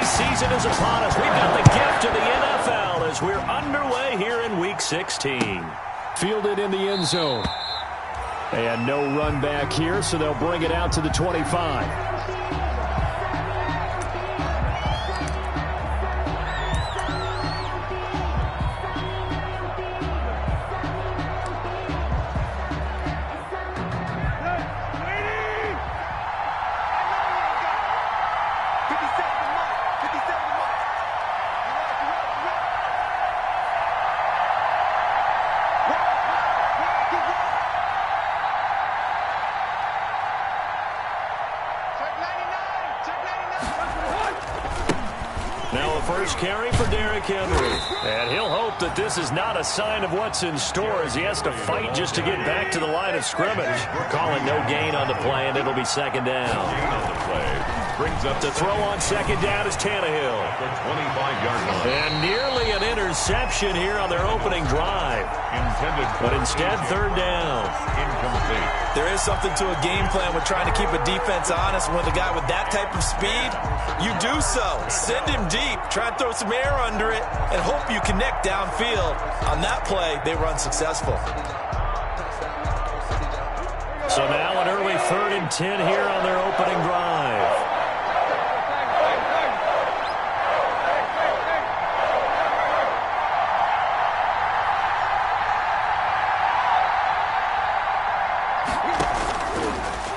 season is upon us. We've got the gift of the NFL as we're underway here in Week 16. Fielded in the end zone. And no run back here, so they'll bring it out to the 25. First carry for Derrick Henry. And he'll hope that this is not a sign of what's in store as he has to fight just to get back to the line of scrimmage. We're calling no gain on the play, and it'll be second down. Brings up to throw on second down is Tannehill. The 25-yard line. And nearly an interception here on their opening drive. But instead, third down. Incomplete. There is something to a game plan with trying to keep a defense honest. With a guy with that type of speed, you do so. Send him deep. Try and throw some air under it and hope you connect downfield. On that play, they run successful. So now an early 3rd and 10 here on their opening drive.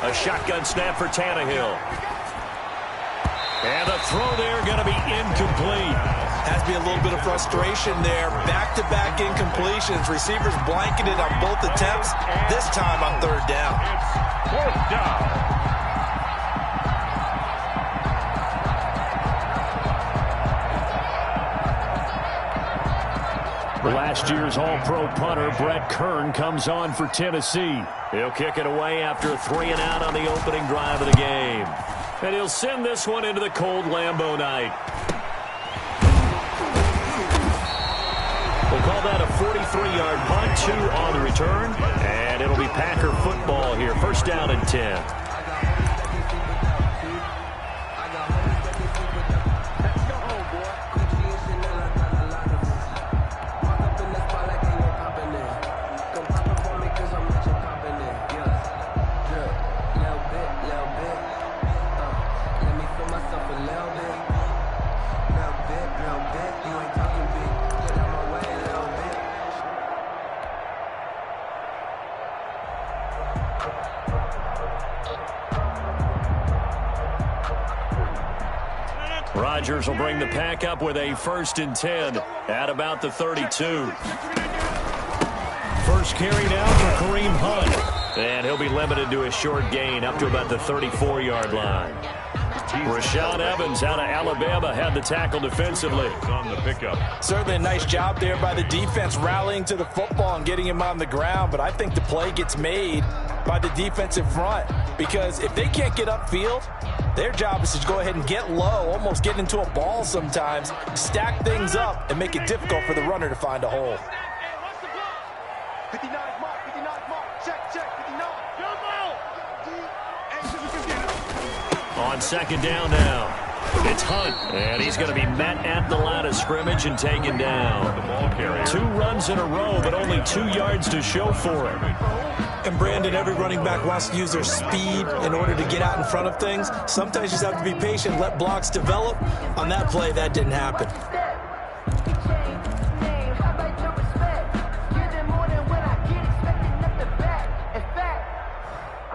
A shotgun snap for Tannehill. And the throw there going to be incomplete. Has to be a little bit of frustration there. Back-to-back incompletions. Receivers blanketed on both attempts, this time on third down. It's 4th down. Last year's All-Pro punter, Brett Kern, comes on for Tennessee. He'll kick it away after a 3-and-out on the opening drive of the game. And he'll send this one into the cold Lambeau night. We'll call that a 43-yard punt, 2 on the return. And it'll be Packer football here. First down and 10. Rodgers will bring the pack up with a 1st and 10 at about the 32. First carry now for Kareem Hunt. And he'll be limited to a short gain up to about the 34-yard line. Rashaan Evans out of Alabama had the tackle defensively. On the pickup. Certainly a nice job there by the defense rallying to the football and getting him on the ground. But I think the play gets made by the defensive front. Because if they can't get upfield, their job is to go ahead and get low, almost get into a ball sometimes, stack things up, and make it difficult for the runner to find a hole. 59 mark, 59 mark, check, 59. On second down now, it's Hunt, and he's going to be met at the line of scrimmage and taken down. The ball carrier. 2 runs in a row, but only 2 yards to show for it. And Brandon, every running back wants to use their speed in order to get out in front of things. Sometimes you just have to be patient, let blocks develop. On that play, that didn't happen.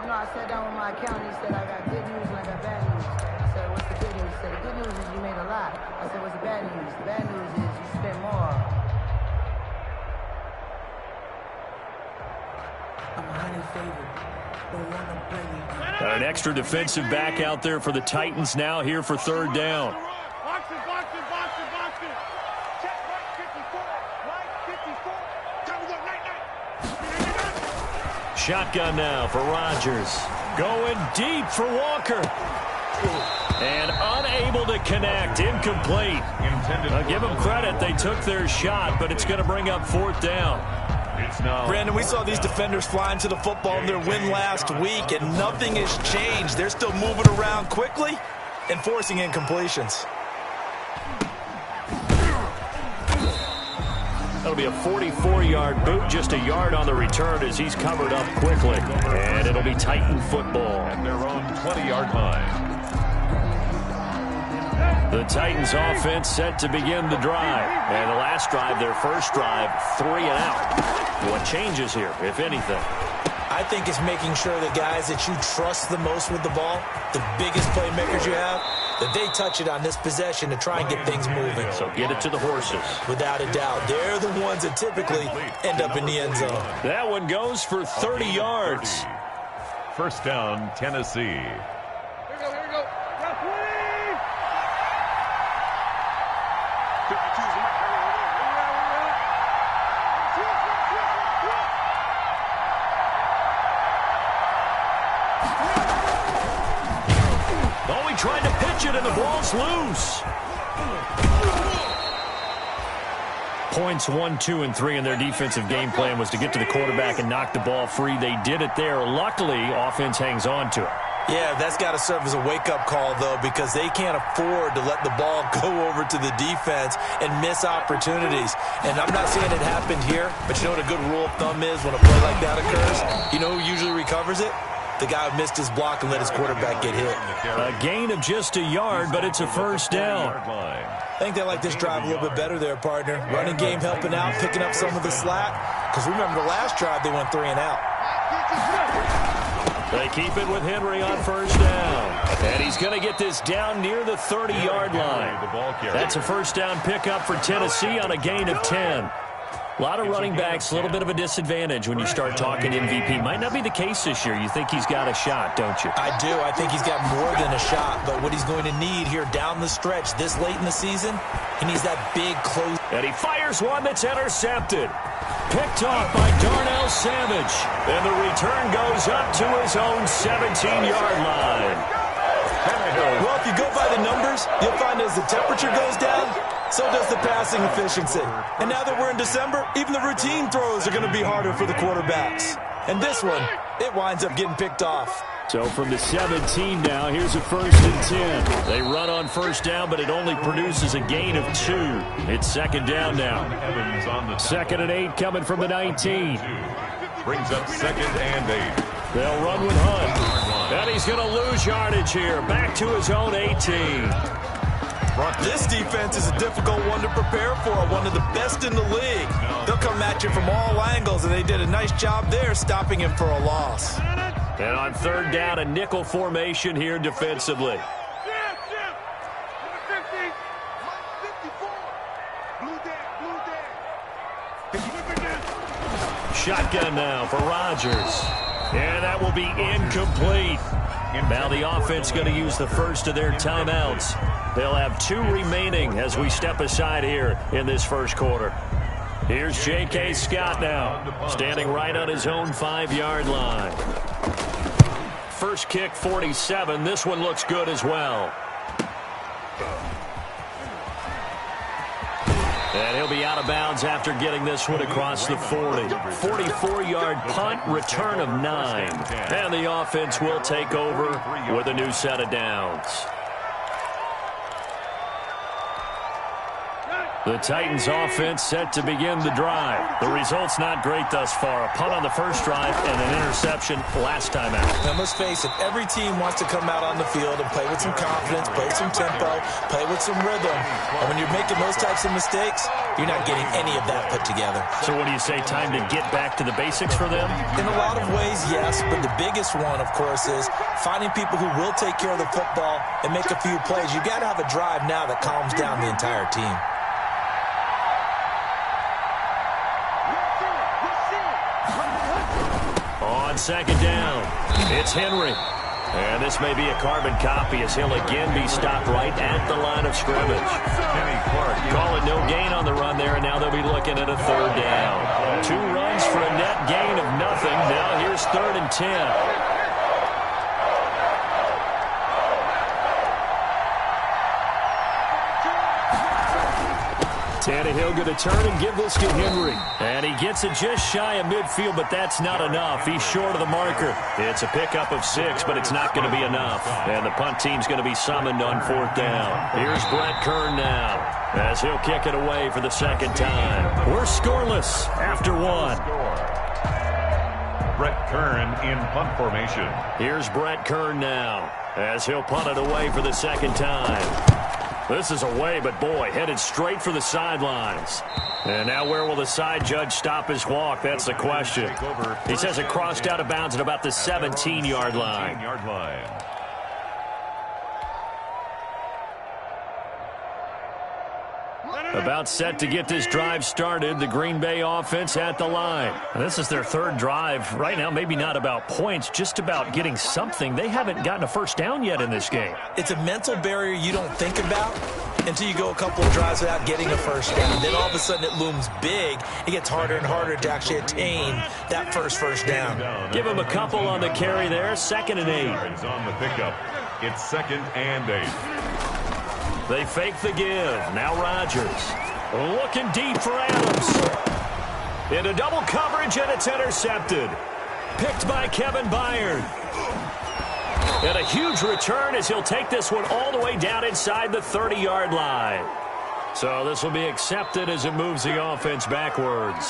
I sat down with my accountant. He said, I got good news and I got bad news. I said, what's the good news? He said, the good news is you made a lot. I said, what's the bad news? The bad news is you spent more. I'm a honey favorite. Don't want to play me. Got an extra defensive back out there for the Titans now here for third down. Boxing. Check, right 54. Time to go, right. Shotgun now for Rodgers. Going deep for Walker. And unable to connect. Incomplete. Give them credit. They took their shot, but it's going to bring up fourth down. Brandon, we saw these defenders flying to the football in their win last week, and nothing has changed. They're still moving around quickly and forcing incompletions. That'll be a 44-yard boot, just a yard on the return as he's covered up quickly. And it'll be Titan football. At their own 20-yard line. The Titans offense set to begin the drive. And the last drive, their first drive, 3 and out. What changes here, if anything? I think it's making sure the guys that you trust the most with the ball, the biggest playmakers you have, that they touch it on this possession to try and get things moving. So get it to the horses. Without a doubt. They're the ones that typically end up in the end zone. That one goes for 30 yards. First down, Tennessee. Here we go. Referee! 52's right there. Oh, he tried to pitch it, and the ball's loose. Points 1, 2, and 3 in their defensive game plan was to get to the quarterback and knock the ball free. They did it there. Luckily, offense hangs on to it. Yeah, that's got to serve as a wake-up call, though, because they can't afford to let the ball go over to the defense and miss opportunities. And I'm not saying it happened here, but you know what a good rule of thumb is when a play like that occurs? You know who usually recovers it? The guy who missed his block and let his quarterback get hit. A gain of just a yard, but it's a first down. I think they like this drive a little bit better there, partner. Running game helping out, picking up some of the slack. Because remember, the last drive, they went 3 and out. They keep it with Henry on first down. And he's going to get this down near the 30-yard line. That's a first down pickup for Tennessee on a gain of 10. A lot of running backs, a little bit of a disadvantage when you start talking MVP. Might not be the case this year. You think he's got a shot, don't you? I do. I think he's got more than a shot. But what he's going to need here down the stretch this late in the season, he needs that big close. And he fires one that's intercepted. Picked off by Darnell Savage. And the return goes up to his own 17-yard line. Well, if you go by the numbers, you'll find as the temperature goes down, so does the passing efficiency. And now that we're in December, even the routine throws are going to be harder for the quarterbacks. And this one, it winds up getting picked off. So from the 17 now, here's a 1st and 10. They run on first down, but it only produces a gain of 2. It's second down now. 2nd and 8 coming from the 19. Brings up 2nd and 8. They'll run with Hunt. And he's going to lose yardage here. Back to his own 18. This defense is a difficult one to prepare for, one of the best in the league. They'll come at you from all angles, and they did a nice job there stopping him for a loss. And on 3rd down, a nickel formation here defensively. Shotgun now for Rodgers. And that will be incomplete. Now the offense going to use the first of their timeouts. They'll have 2 remaining as we step aside here in this first quarter. Here's J.K. Scott now, standing right on his own 5-yard line. First kick, 47. This one looks good as well. And he'll be out of bounds after getting this one across the 40. 44-yard punt, return of 9. And the offense will take over with a new set of downs. The Titans offense set to begin the drive. The result's not great thus far. A punt on the first drive and an interception last time out. Now, let's face it, every team wants to come out on the field and play with some confidence, play with some tempo, play with some rhythm. And when you're making those types of mistakes, you're not getting any of that put together. So what do you say, time to get back to the basics for them? In a lot of ways, yes, but the biggest one, of course, is finding people who will take care of the football and make a few plays. You've got to have a drive now that calms down the entire team. On second down, it's Henry. And this may be a carbon copy as he'll again be stopped right at the line of scrimmage. Call it no gain on the run there, and now they'll be looking at a 3rd down. 2 runs for a net gain of nothing. Now here's 3rd and 10. Tannehill going to turn and give this to Henry. And he gets it just shy of midfield, but that's not enough. He's short of the marker. It's a pickup of 6, but it's not going to be enough. And the punt team's going to be summoned on 4th down. Here's Brett Kern now, as he'll kick it away for the second time. We're scoreless after 1. Brett Kern in punt formation. Here's Brett Kern now, as he'll punt it away for the second time. This is away, but boy, headed straight for the sidelines. And now where will the side judge stop his walk? That's the question. He says it crossed out of bounds at about the 17-yard line. About set to get this drive started, the Green Bay offense at the line. This is their 3rd drive. Right now, maybe not about points, just about getting something. They haven't gotten a first down yet in this game. It's a mental barrier you don't think about until you go a couple of drives without getting a first down. Then all of a sudden it looms big. It gets harder and harder to actually attain that first down. Give him a couple on the carry there. 2nd and 8. On the pickup. It's 2nd and 8. They fake the give. Now Rodgers looking deep for Adams. Into double coverage, and it's intercepted. Picked by Kevin Byard. And a huge return as he'll take this one all the way down inside the 30-yard line. So this will be accepted as it moves the offense backwards.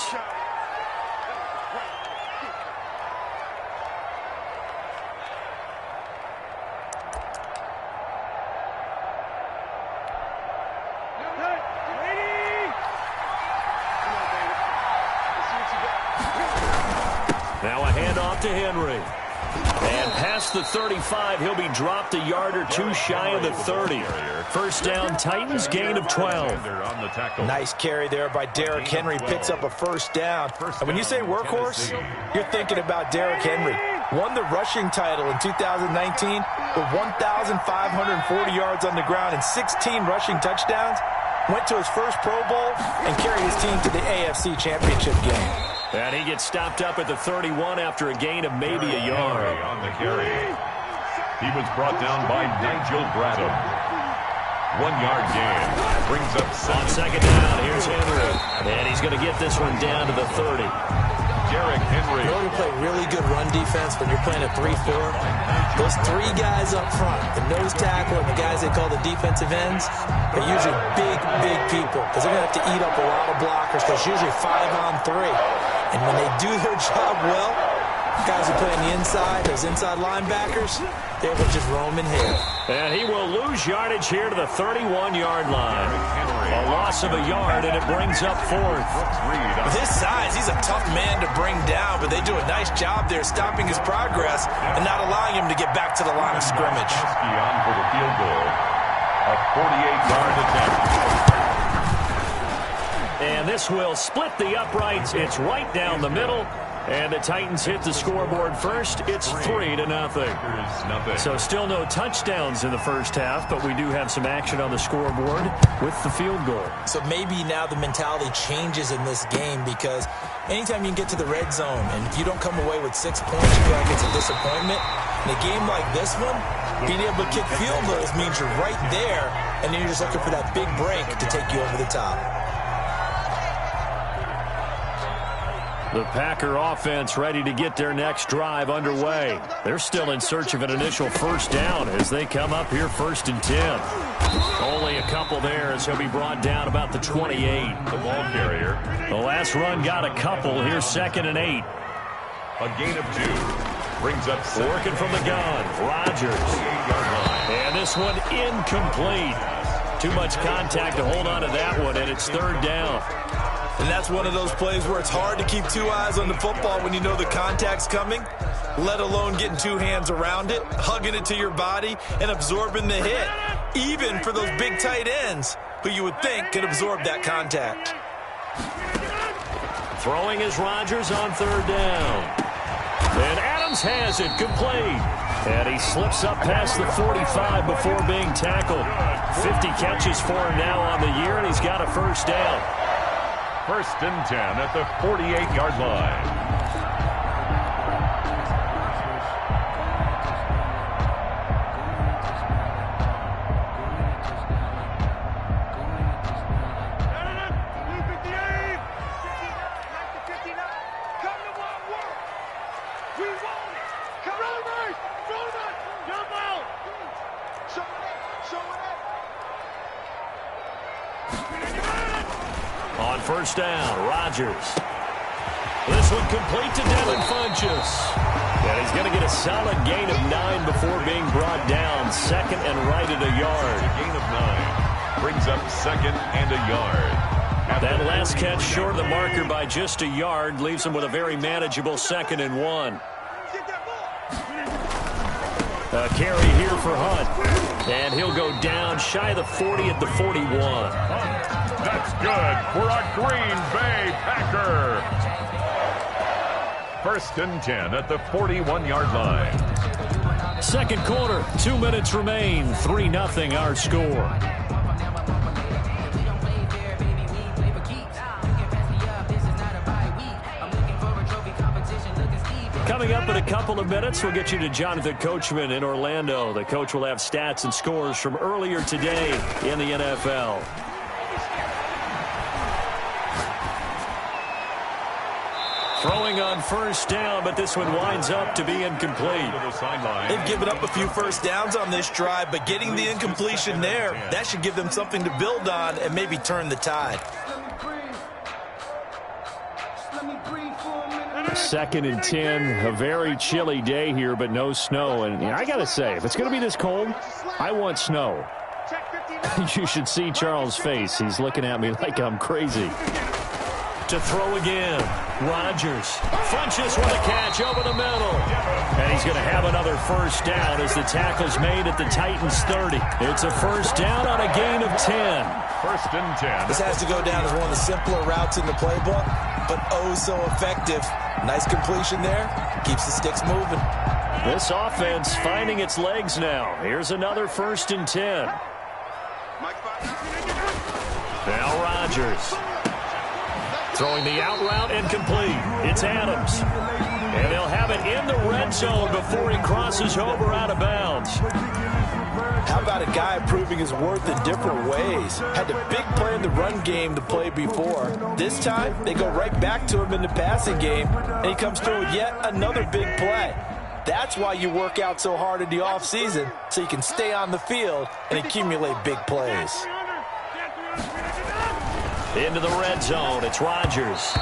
Now a handoff to Henry. And past the 35, he'll be dropped a yard or 2 shy of the 30. First down, Titans, gain of 12. Nice carry there by Derrick Henry. Picks up a first down. And when you say workhorse, you're thinking about Derrick Henry. Won the rushing title in 2019 with 1,540 yards on the ground and 16 rushing touchdowns. Went to his first Pro Bowl and carried his team to the AFC Championship game. And he gets stopped up at the 31 after a gain of maybe a yard. On the carry. He was brought down by Nigel Bradham. 1-yard gain. Brings up on 2nd down. Here's Henry. And he's going to get this one down to the 30. Derrick Henry. In order to play really good run defense when you're playing a 3-4, those 3 guys up front, the nose tackle and the guys they call the defensive ends, are usually big people because they're going to have to eat up a lot of blockers because it's usually 5-on-3. And when they do their job well, guys who play on the inside, those inside linebackers, they will just roam and hit. And he will lose yardage here to the 31-yard line. A loss of a yard, and it brings up 4th. With his size, he's a tough man to bring down, but they do a nice job there stopping his progress and not allowing him to get back to the line of scrimmage. On for the field goal. A 48-yard attempt. And this will split the uprights. It's right down the middle. And the Titans hit the scoreboard first. It's 3-0. So still no touchdowns in the first half, but we do have some action on the scoreboard with the field goal. So maybe now the mentality changes in this game because anytime you can get to the red zone and if you don't come away with 6 points, you feel like it's a disappointment. In a game like this one, being able to kick field goals means you're right there, and then you're just looking for that big break to take you over the top. The Packer offense ready to get their next drive underway. They're still in search of an initial first down as they come up here 1st and 10. Only a couple there as he'll be brought down about the 28. The ball carrier. The last run got a couple. Here's 2nd and 8. A gain of 2. Brings up 7. Working from the gun. Rodgers. And this one incomplete. Too much contact to hold on to that one, and it's 3rd down. And that's one of those plays where it's hard to keep 2 eyes on the football when you know the contact's coming, let alone getting 2 hands around it, hugging it to your body, and absorbing the hit, even for those big tight ends who you would think could absorb that contact. Throwing is Rodgers on 3rd down. And Adams has it complete. And he slips up past the 45 before being tackled. 50 catches for him now on the year, and he's got a first down. 1st and 10 at the 48-yard line. On first down, Rodgers. This one complete to Devin Funchess. And he's going to get a solid gain of 9 before being brought down. Second and right at a yard. Gain of 9. Brings up second and a yard. That last catch short of the marker by just a yard leaves him with a very manageable second and 1. A carry here for Hunt. And he'll go down shy of the 40 at the 41. That's good for a Green Bay Packer. First and 10 at the 41-yard line. Second quarter, 2 minutes remain. 3-0 our score. Coming up in a couple of minutes, we'll get you to Jonathan Coachman in Orlando. The coach will have stats and scores from earlier today in the NFL. Throwing on first down, but this one winds up to be incomplete. They've given up a few first downs on this drive, but getting the incompletion there, that should give them something to build on and maybe turn the tide. Second and 10, a very chilly day here, but no snow. And I got to say, if it's going to be this cold, I want snow. You should see Charles' face. He's looking at me like I'm crazy. To throw again, Rodgers. Funchess with a catch over the middle. And he's going to have another first down as the tackle's made at the Titans 30. It's a first down on a gain of 10. First and 10. This has to go down as one of the simpler routes in the playbook, but oh so effective. Nice completion there. Keeps the sticks moving. This offense finding its legs now. Here's another first and 10. Now Rodgers. Throwing the out route incomplete. It's Adams. And they'll have it in the red zone before he crosses over out of bounds. How about a guy proving his worth in different ways? Had a big play in the run game to play before. This time, they go right back to him in the passing game, and he comes through with yet another big play. That's why you work out so hard in the offseason, so you can stay on the field and accumulate big plays. Into the red zone, it's Rodgers.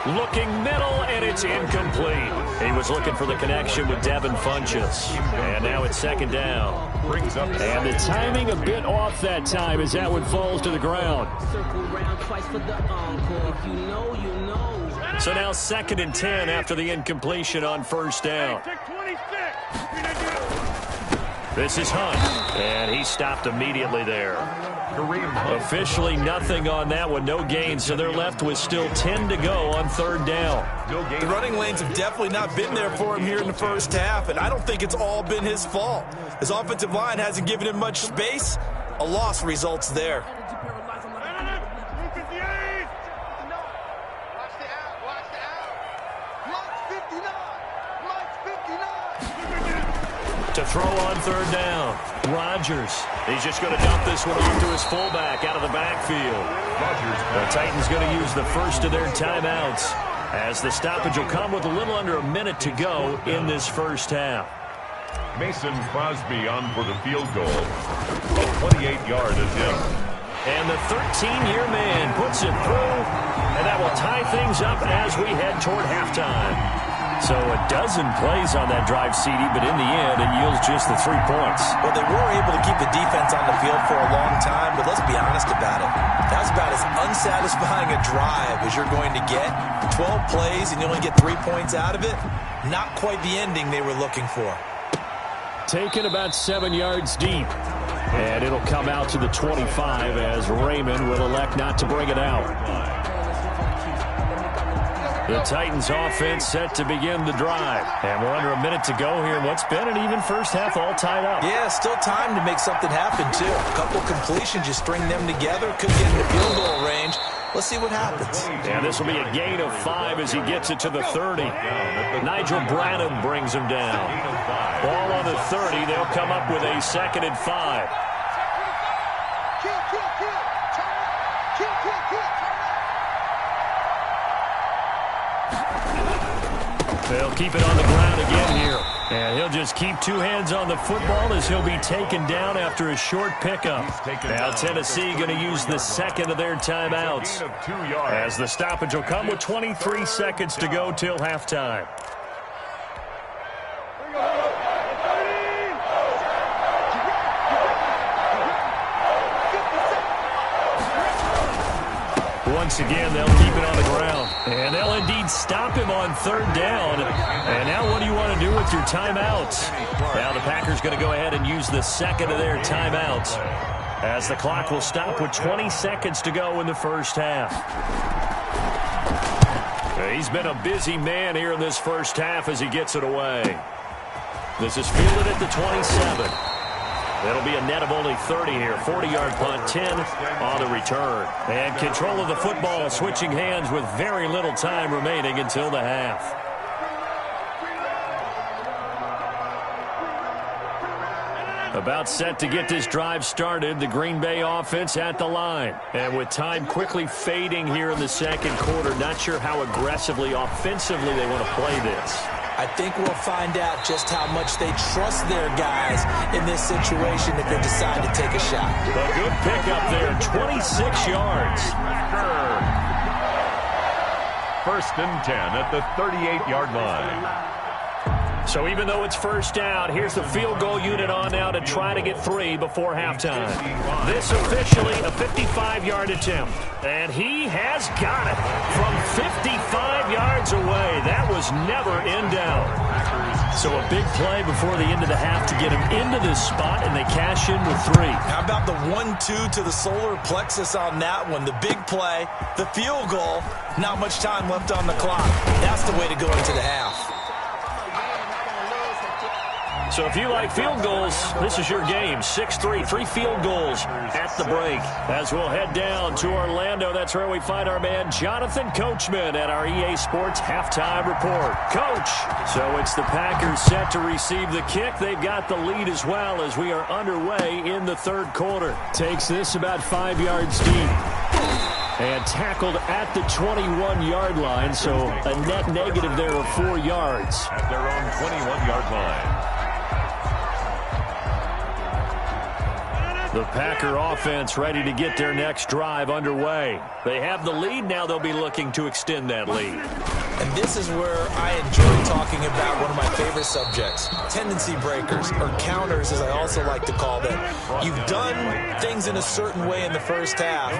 Looking middle, and it's incomplete. He was looking for the connection with Devin Funchess. And now it's second down. And the timing a bit off that time as that one falls to the ground. So now second and 10 after the incompletion on first down. This is Hunt, and he stopped immediately there. Officially nothing on that one, no gain, so they're left with still 10 to go on third down. The running lanes have definitely not been there for him here in the first half, and I don't think it's all been his fault. His offensive line hasn't given him much space. A loss results there. To throw on third down, Rodgers. He's just going to dump this one off to his fullback out of the backfield. The Titans going to use the first of their timeouts as the stoppage will come with a little under a minute to go in this first half. Mason Crosby on for the field goal. A 28-yard attempt. And the 13-year man puts it through, and that will tie things up as we head toward halftime. So a dozen plays on that drive, CD, but in the end, it yields just the 3 points. Well, they were able to keep the defense on the field for a long time, but let's be honest about it. That's about as unsatisfying a drive as you're going to get. 12 plays and you only get 3 points out of it. Not quite the ending they were looking for. Taken about 7 yards deep. And it'll come out to the 25 as Raymond will elect not to bring it out. The Titans offense set to begin the drive. And we're under a minute to go here in what's been an even first half all tied up. Yeah, still time to make something happen, too. A couple completions, you string them together, could get in the field goal range. Let's see what happens. And this will be a gain of 5 as he gets it to the 30. Nigel Bradham brings him down. Ball on the 30. They'll come up with a second and 5. They'll keep it on the ground again here. And he'll just keep two hands on the football as he'll be taken down after a short pickup. Now Tennessee going to use the second of their timeouts, as the stoppage will come with 23 seconds to go till halftime. Once again, they'll keep it on the ground. And they'll indeed stop him on third down. And now what do you want to do with your timeouts? Now the Packers going to go ahead and use the second of their timeouts, as the clock will stop with 20 seconds to go in the first half. He's been a busy man here in this first half as he gets it away. This is fielded at the 27. It'll be a net of only 30 here. 40-yard punt, 10 on the return. And control of the football switching hands with very little time remaining until the half. About set to get this drive started, the Green Bay offense at the line. And with time quickly fading here in the second quarter, not sure how aggressively, offensively they want to play this. I think we'll find out just how much they trust their guys in this situation if they decide to take a shot. A good pickup there, 26 yards. First and 10 at the 38-yard line. So even though it's first down, here's the field goal unit on now to try to get 3 before halftime. This officially a 55-yard attempt. And he has got it from 55 yards away. That was never in doubt. So a big play before the end of the half to get him into this spot, and they cash in with 3. How about the 1-2 to the solar plexus on that one? The big play, the field goal, not much time left on the clock. That's the way to go into the half. So if you like field goals, this is your game. 6-3, 3 field goals at the break. As we'll head down to Orlando, that's where we find our man Jonathan Coachman at our EA Sports Halftime Report. Coach, so it's the Packers set to receive the kick. They've got the lead as well as we are underway in the third quarter. Takes this about 5 yards deep. And tackled at the 21-yard line, so a net negative there of 4 yards. At their own 21-yard line. The Packer offense ready to get their next drive underway. They have the lead. Now they'll be looking to extend that lead. And this is where I enjoy talking about one of my favorite subjects, tendency breakers, or counters as I also like to call them. You've done things in a certain way in the first half,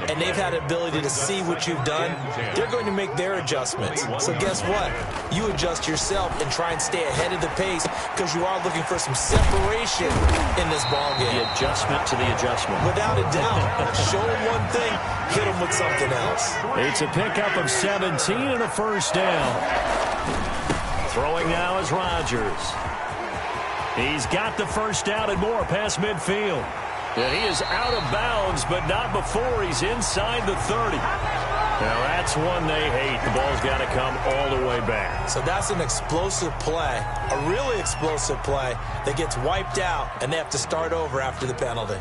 and they've had the ability to see what you've done. They're going to make their adjustments. So guess what? You adjust yourself and try and stay ahead of the pace because you are looking for some separation in this ballgame. The adjustment to the adjustment. Without a doubt. Show them one thing, hit them with something else. It's a pickup of 17 and a first down. Throwing now is Rodgers. He's got the first down and more past midfield. And he is out of bounds, but not before he's inside the 30. Now that's one they hate. The ball's got to come all the way back. So that's an explosive play, a really explosive play that gets wiped out, and they have to start over after the penalty.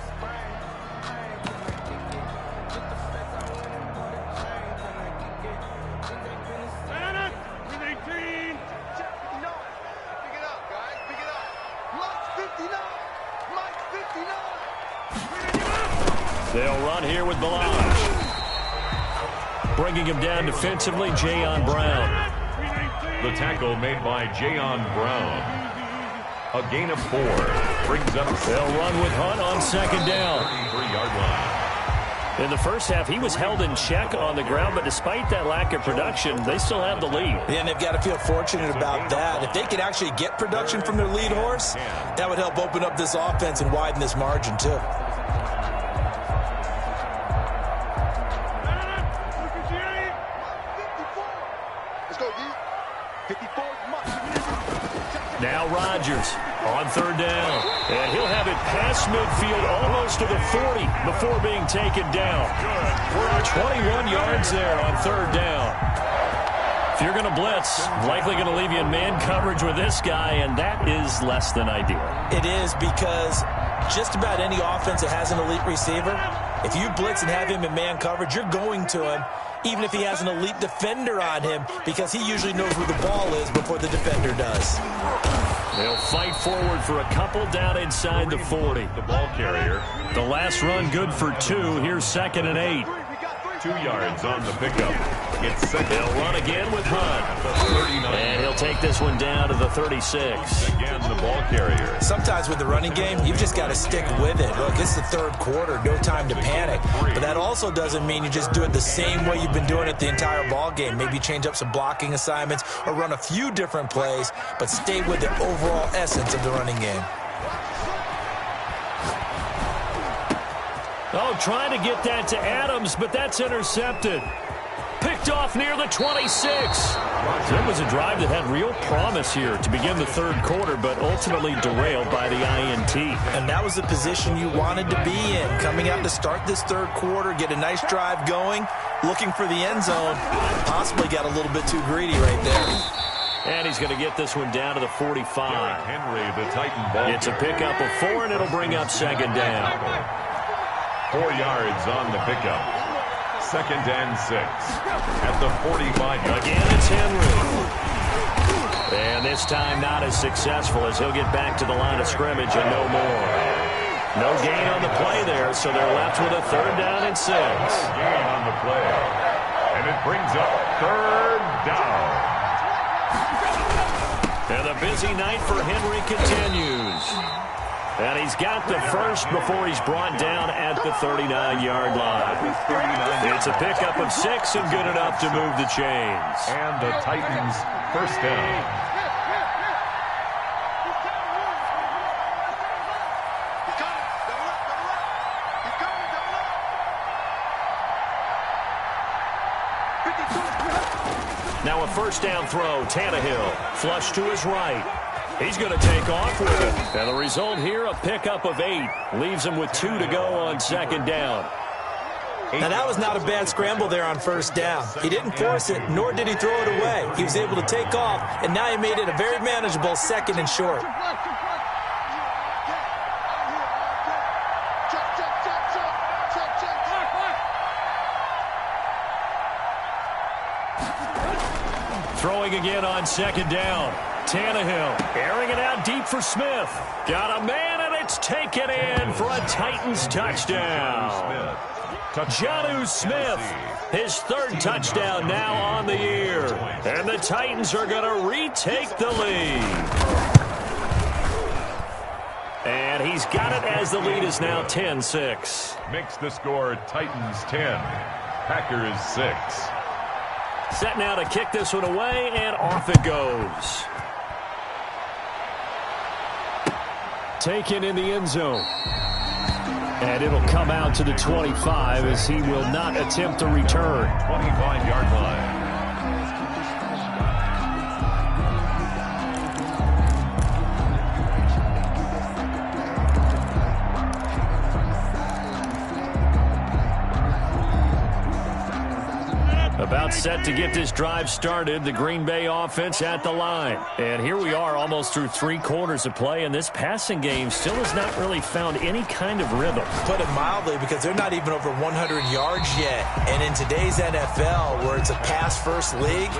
They'll run here with Balazs. Bringing him down defensively, Jayon Brown. The tackle made by Jayon Brown. A gain of 4. Brings up. They'll run with Hunt on second down. 33-yard line. In the first half, he was held in check on the ground, but despite that lack of production, they still have the lead. Yeah, and they've got to feel fortunate about that. If they could actually get production from their lead horse, that would help open up this offense and widen this margin, too. Now Rodgers on third down. And he'll have it past midfield almost to the 40 before being taken down. 21 yards there on third down. If you're going to blitz, likely going to leave you in man coverage with this guy, and that is less than ideal. It is, because just about any offense that has an elite receiver, if you blitz and have him in man coverage, you're going to him, even if he has an elite defender on him, because he usually knows where the ball is before the defender does. They'll fight forward for a couple down inside the 40. The ball carrier. The last run good for 2. Here's 2nd and 8. 2 yards on the pickup. It's second. They'll run again with Hunt. And he'll take this one down to the 36. Again, the ball carrier. Sometimes with the running game, you've just got to stick with it. Look, it's the third quarter, no time to panic. But that also doesn't mean you just do it the same way you've been doing it the entire ball game. Maybe change up some blocking assignments or run a few different plays, but stay with the overall essence of the running game. Oh, trying to get that to Adams, but that's intercepted. Picked off near the 26. It was a drive that had real promise here to begin the third quarter, but ultimately derailed by the INT. And that was the position you wanted to be in. Coming out to start this third quarter, get a nice drive going, looking for the end zone. Possibly got a little bit too greedy right there. And he's going to get this one down to the 45. Henry, the Titan ball. It's a pickup of 4, and it'll bring up 2nd down. 4 yards on the pickup. 2nd and 6. At the 45. Again, it's Henry. And this time not as successful as he'll get back to the line of scrimmage and no more. No gain on the play there, so they're left with a 3rd down and 6. Gain on the play. And it brings up 3rd down. And the busy night for Henry continues. And he's got the first before he's brought down at the 39-yard line. It's a pickup of 6 and good enough to move the chains. And the Titans first down. Now a first down throw. Tannehill flush to his right. He's going to take off with it. And the result here, a pickup of 8. Leaves him with 2 to go on 2nd down. Now, that was not a bad scramble there on first down. He didn't force it, nor did he throw it away. He was able to take off, and now he made it a very manageable 2nd and short. Throwing again on 2nd down. Tannehill airing it out deep for Smith. Got a man, and it's taken in for a Titans touchdown. Jonnu Smith, his 3rd touchdown now on the year. And the Titans are going to retake the lead. And he's got it as the lead is now 10-6. Makes the score Titans 10, Packers 6. Set now to kick this one away, and off it goes. Taken in the end zone. And it'll come out to the 25 as he will not attempt to return. 25-yard line. About set to get this drive started, the Green Bay offense at the line. And here we are almost through 3 quarters of play, and this passing game still has not really found any kind of rhythm. Put it mildly, because they're not even over 100 yards yet. And in today's NFL, where it's a pass-first league,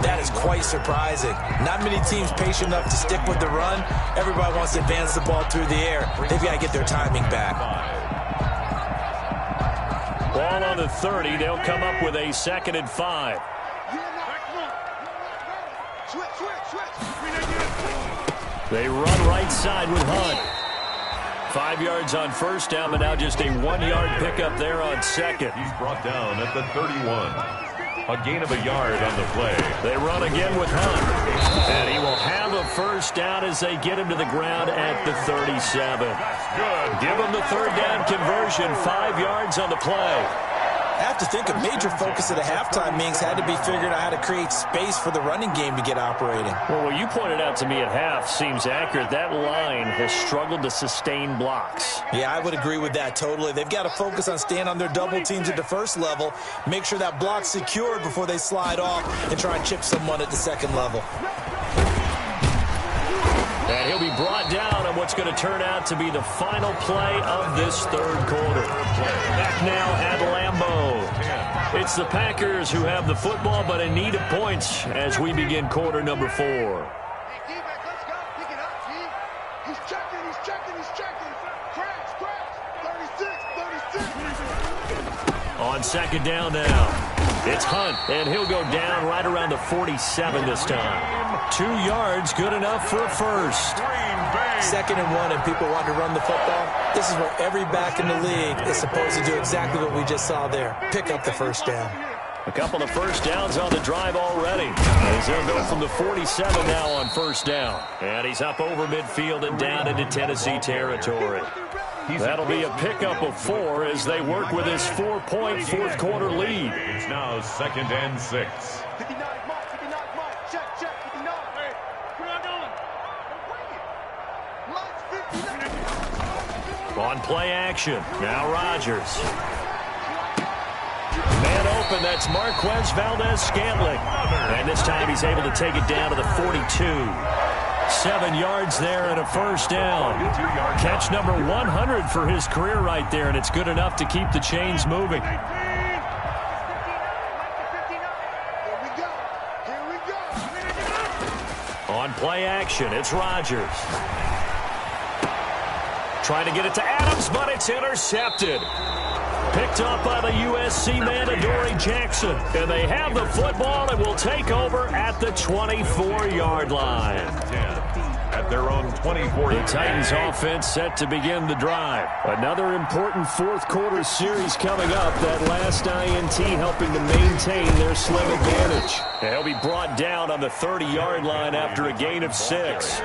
that is quite surprising. Not many teams patient enough to stick with the run. Everybody wants to advance the ball through the air. They've got to get their timing back. Ball on the 30. They'll come up with a 2nd and 5. They run right side with Hunt. 5 yards on first down, but now just a 1-yard pickup there on 2nd. He's brought down at the 31. A gain of a yard on the play. They run again with Hunt. And he will have a first down as they get him to the ground at the 37. Good. Give him the 3rd down conversion. 5 yards on the play. I have to think a major focus of the halftime meetings had to be figuring out how to create space for the running game to get operating. Well, what you pointed out to me at half seems accurate. That line has struggled to sustain blocks. Yeah, I would agree with that totally. They've got to focus on staying on their double teams at the first level, make sure that block's secured before they slide off and try and chip someone at the second level. And he'll be brought down on what's going to turn out to be the final play of this third quarter. Back now at Lambeau. It's the Packers who have the football, but in need of points as we begin quarter number 4. On second down now. It's Hunt, and he'll go down right around the 47 this time. 2 yards, good enough for a first. 2nd and 1, and people want to run the football. This is where every back in the league is supposed to do exactly what we just saw there. Pick up the first down. A couple of first downs on the drive already. As they'll go from the 47 now on first down. And he's up over midfield and down into Tennessee territory. That'll be a pickup of 4 as they work with his 4-point fourth-quarter lead. It's now 2nd and 6. 59, mark, 59, mark. Check, 59. Hey, where y'all going? March 59. On play action, now Rodgers. Man open, that's Marquez Valdez-Scantling. And this time he's able to take it down to the 42. 7 yards there and a first down. Catch number 100 for his career right there, and it's good enough to keep the chains moving. Here we go. Here we go. On play action, it's Rodgers. Trying to get it to Adams, but it's intercepted. Picked up by the USC man, Adoree Jackson. And they have the football and will take over at the 24-yard line. At their own 24. The Titans offense set to begin the drive. Another important fourth-quarter series coming up. That last INT helping to maintain their slim advantage. They'll be brought down on the 30-yard line after a gain of 6.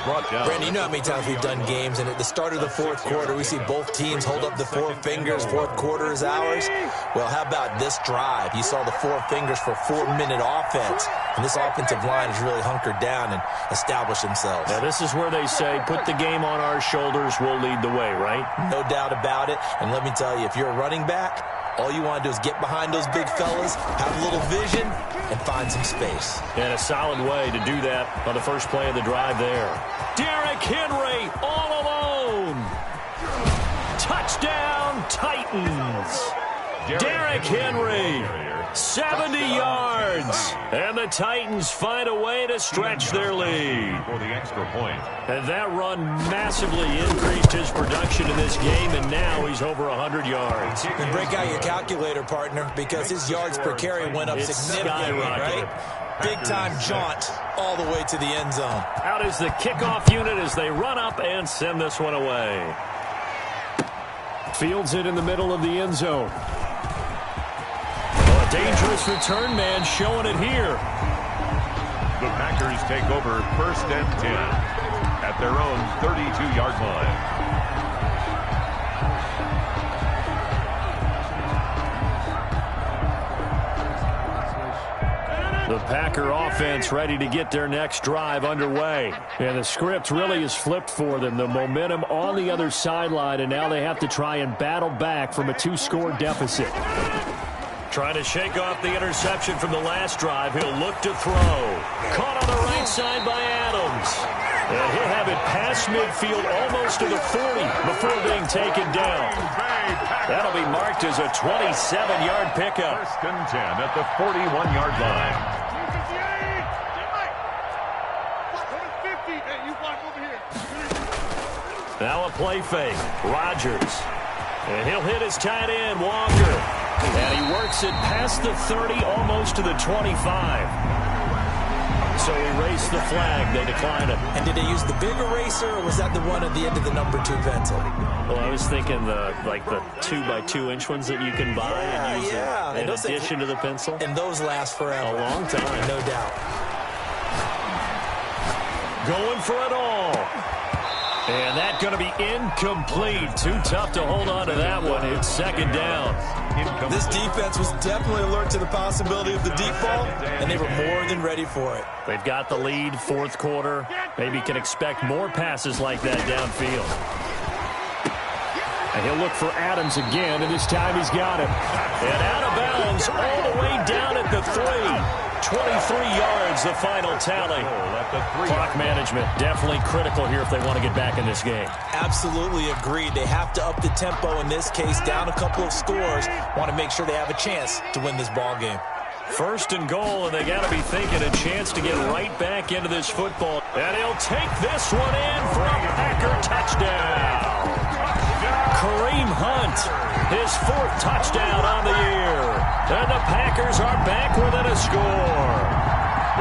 Brandon, you know how many times we've done games, and at the start of the fourth quarter, we see both teams hold up the 4 fingers, fourth quarter is ours. Well, how about this drive? You saw the 4 fingers for 4-minute offense, and this offensive line has really hunkered down and established themselves. Now, this is where they say, put the game on our shoulders, we'll lead the way, right? No doubt about it, and let me tell you, if you're a running back, all you want to do is get behind those big fellas, have a little vision, and find some space. And a solid way to do that on the first play of the drive there. Derrick Henry all alone. Touchdown, Titans. Derrick Henry, 70 yards. And the Titans find a way to stretch their lead. For the extra point. And that run massively increased his production in this game, and now he's over 100 yards. And break out your calculator, partner, because his yards per carry went up significantly, right? Big-time jaunt all the way to the end zone. Out is the kickoff unit as they run up and send this one away. Fields it in the middle of the end zone. A dangerous return man showing it here. The Packers take over 1st and 10 at their own 32-yard line. The Packer offense ready to get their next drive underway. And the script really is flipped for them. The momentum on the other sideline, and now they have to try and battle back from a 2-score deficit. Trying to shake off the interception from the last drive. He'll look to throw. Caught on the right side by Adams. And he'll have it past midfield almost to the 40 before being taken down. That'll be marked as a 27-yard pickup. 1st and 10 at the 41-yard line. Now a play fake. Rodgers. And he'll hit his tight end, Walker. And he works it past the 30, almost to the 25. So erase the flag. They decline it. And did they use the big eraser, or was that the one at the end of the number 2 pencil? Well, I was thinking the 2x2-inch ones that you can buy and use in addition to the pencil. And those last forever. A long time. No doubt. Going for it all. And that's going to be incomplete. Too tough to hold on to that one. It's 2nd down. This defense was definitely alert to the possibility of the deep ball, and they were more than ready for it. They've got the lead, fourth quarter. Maybe can expect more passes like that downfield. And he'll look for Adams again, and this time he's got it. And out of bounds all the way down at the 3. 23 yards, the final tally. Clock management definitely critical here if they want to get back in this game. Absolutely agreed. They have to up the tempo in this case, down a couple of scores. Want to make sure they have a chance to win this ball game. 1st and goal, and they got to be thinking a chance to get right back into this football. And he'll take this one in for a Packer touchdown. Kareem Hunt, his 4th touchdown on the year. And the Packers are back within a score.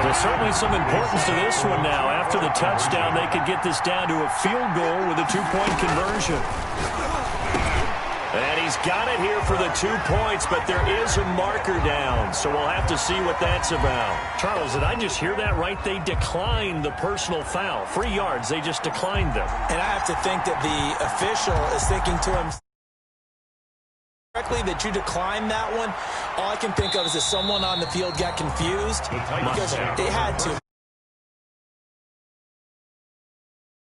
There's certainly some importance to this one now. After the touchdown, they could get this down to a field goal with a 2-point conversion. And he's got it here for the 2 points, but there is a marker down, so we'll have to see what that's about. Charles, did I just hear that right? They declined the personal foul. 3 yards, they just declined them. And I have to think that the official is thinking to him correctly that you declined that one. All I can think of is that someone on the field got confused because they had to.